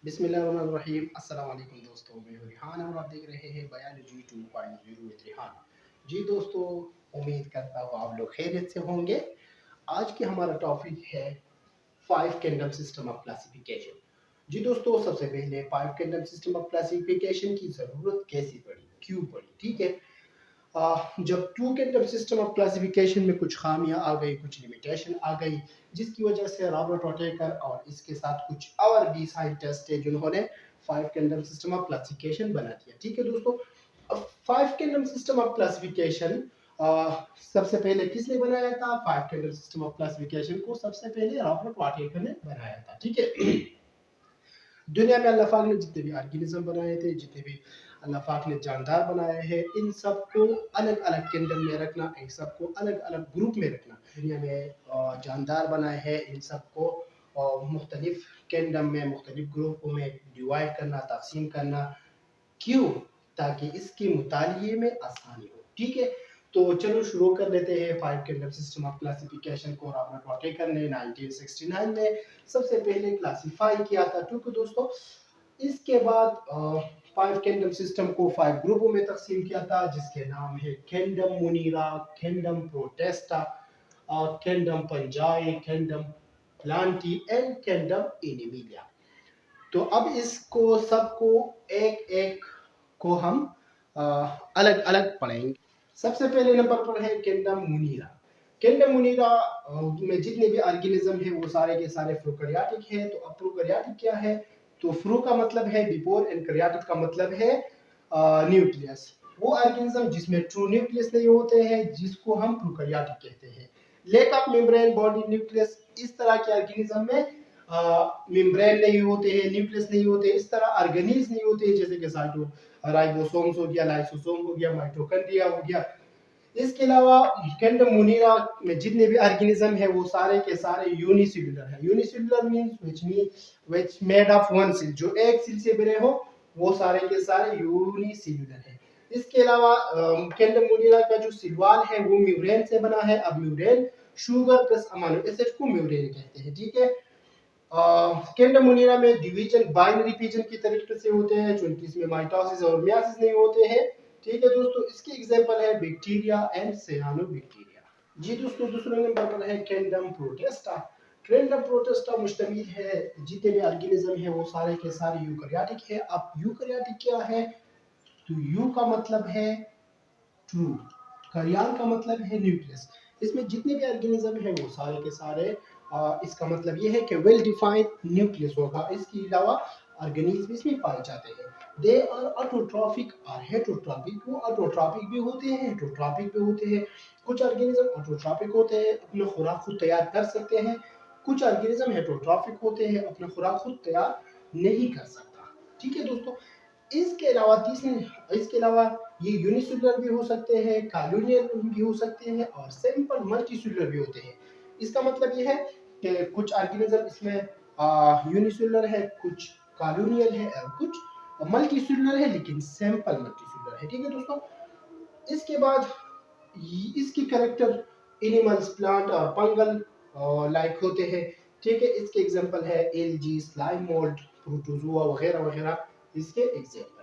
बिस्मिल्लाहिर्रहमानिर्रहीम। अस्सलाम वालेकुम दोस्तों, मैं हूं रिहान और आप देख रहे हैं बायोलॉजी 2.0 विद रिहान। जी दोस्तों, उम्मीद करता हूँ आप लोग खैरियत से होंगे। आज की हमारा टॉपिक है five kingdom system of classification. जी दोस्तों, सबसे पहले five kingdom system of classification की ज़रूरत कैसी पड़ी, क्यों पड़ी, ठीक है। जब two kingdom system of classification में कुछ खामियां आ गई, कुछ लिमिटेशन आ गई, जिसकी वजह से रॉबर्ट ओटेकर और इसके साथ कुछ और भी साइंटिस्ट है जिन्होंने five kingdom system of classification बना दिया, ठीक है दोस्तों। अब five kingdom system of classification सबसे पहले किसने बनाया था? Five kingdom system of classification को सबसे पहले रॉबर्ट ओटेकर ने बनाया था, ठीक है। दुनिया में अल्लाह पाक ने जितने भी ऑर्गेनिज्म बनाए थे, जितने भी अल्लाह पाक ने जानदार बनाए हैं, इन सबको अलग अलग किंगडम में रखना, इन सबको अलग अलग ग्रुप में रखना। दुनिया में जानदार बनाए हैं, इन सबको मुख्तलिफ किंगडम में, मुख्तलिफ ग्रुपों में डिवाइड करना, तकसीम करना। क्यों? ताकि इसके मुतालिए में आसानी हो, ठीक है। तो चलो शुरू कर लेते हैं five kingdom system of classification को। रॉबर्ट ओटेकर ने 1969 में सबसे पहले क्लासिफाई किया था, ठीक है दोस्तों। इसके बाद फाइव किंगडम सिस्टम को फाइव ग्रुपों में तकसीम किया था, जिसके नाम है kingdom Munira, kingdom Protista, kingdom Panjai, kingdom Plantae and kingdom Animalia. तो अब इसको सबको एक एक को हम अलग अलग पढ़ेंगे। सबसे पहले नंबर पर है किंगडम मुनीरा। किंगडम मुनीरा में जितने भी ऑर्गेनिज्म है वो सारे के सारे प्रोकैरियोटिक है। तो अब प्रोकैरियोटिक क्या है? तो फ्रू का मतलब है बिफोर एंड कैरियोटिक का मतलब है न्यूक्लियस। वो ऑर्गेनिज्म जिसमें ट्रू न्यूक्लियस नहीं होते हैं, जिसको हम प्रोकैरियोटिक कहते हैं। Lake of membrane body nucleus, इस तरह के ऑर्गेनिज्म में मेम्ब्रेन नहीं होते हैं, न्यूक्लियस नहीं होते, इस तरह ऑर्गेनीज नहीं होते हैं, जैसे कि साइटो राइबोसोम्स हो गया, लाइसोसोम हो गया, माइटोकॉन्ड्रिया हो गया। इसके अलावा किंगडम मुनीरा में जितने भी ऑर्गेनिज्म है वो सारे के सारे यूनिसेल्युलर है। Unicellular means which made of one cell, जो एक सेल से बने हो वो सारे के सारे यूनिसेल्युलर है। इसके अलावा किंगडम मुनीरा का जो सिलवाल है वो म्यूरेन से बना है। अब म्यूरेन शुगर प्लस अमीनो एसिड को म्यूरेन कहते हैं, ठीक है। किंगडम मुनीरा में डिवीजन बाइनरी पिजन की तरीके से होते हैं, चूंकि इसमें माइटोसिस और मियासिस नहीं होते हैं, ठीक है दोस्तों। इसकी एग्जांपल है बैक्टीरिया एंड सियानोबैक्टीरिया। जी दोस्तों, दूसरे नंबर पर है किंगडम प्रोटिस्टा। किंगडम प्रोटिस्टा मुश्तमिल है, जितने भी ऑर्गेनिज्म है वो सारे के सारे यूकैरियोटिक है। अब यूकैरियोटिक क्या है? तो यू का मतलब है ट्रू, करियान का मतलब है न्यूक्लियस। इसमें जितने भी ऑर्गेनिज्म है वो सारे के सारे इसका मतलब ये है कि वेल डिफाइंड न्यूक्लियस होगा। इसके अलावा ऑर्गेनिज्म इसमें पाए जाते हैं। दे आर ऑटोट्रॉफिक और हेटरोट्रॉफिक। वो ऑटोट्रॉफिक भी होते हैं, हेटरोट्रॉफिक भी होते हैं। कुछ ऑर्गेनिज्म ऑटोट्रॉफिक होते हैं, अपना खुराक खुद तैयार कर सकते हैं। कुछ ऑर्गेनिज्म हेटरोट्रॉफिक होते हैं, अपना खुराक खुद तैयार नहीं कर सकता, ठीक है दोस्तों। इसके अलावा इसके अलावा ये यूनिसेल्युलर भी हो सकते हैं, कॉलोनियल भी हो सकते हैं और सिंपल मल्टीसेल्युलर भी होते हैं। इसका मतलब ये है कि कुछ ऑर्गेनिज्म इसमें यूनिसेल्युलर है, कुछ कॉलोनियल है और कुछ मल्टीसेल्युलर है, लेकिन सिंपल मल्टीसेल्युलर है, ठीक है दोस्तों। इसके बाद इसकी कैरेक्टर एनिमल्स, प्लांट और फंगल लाइक होते हैं, ठीक है। इसके एग्जांपल है एलजी, स्लाइम मोल्ड, प्रोटोजोआ वगैरह वगैरह इसके एग्जांपल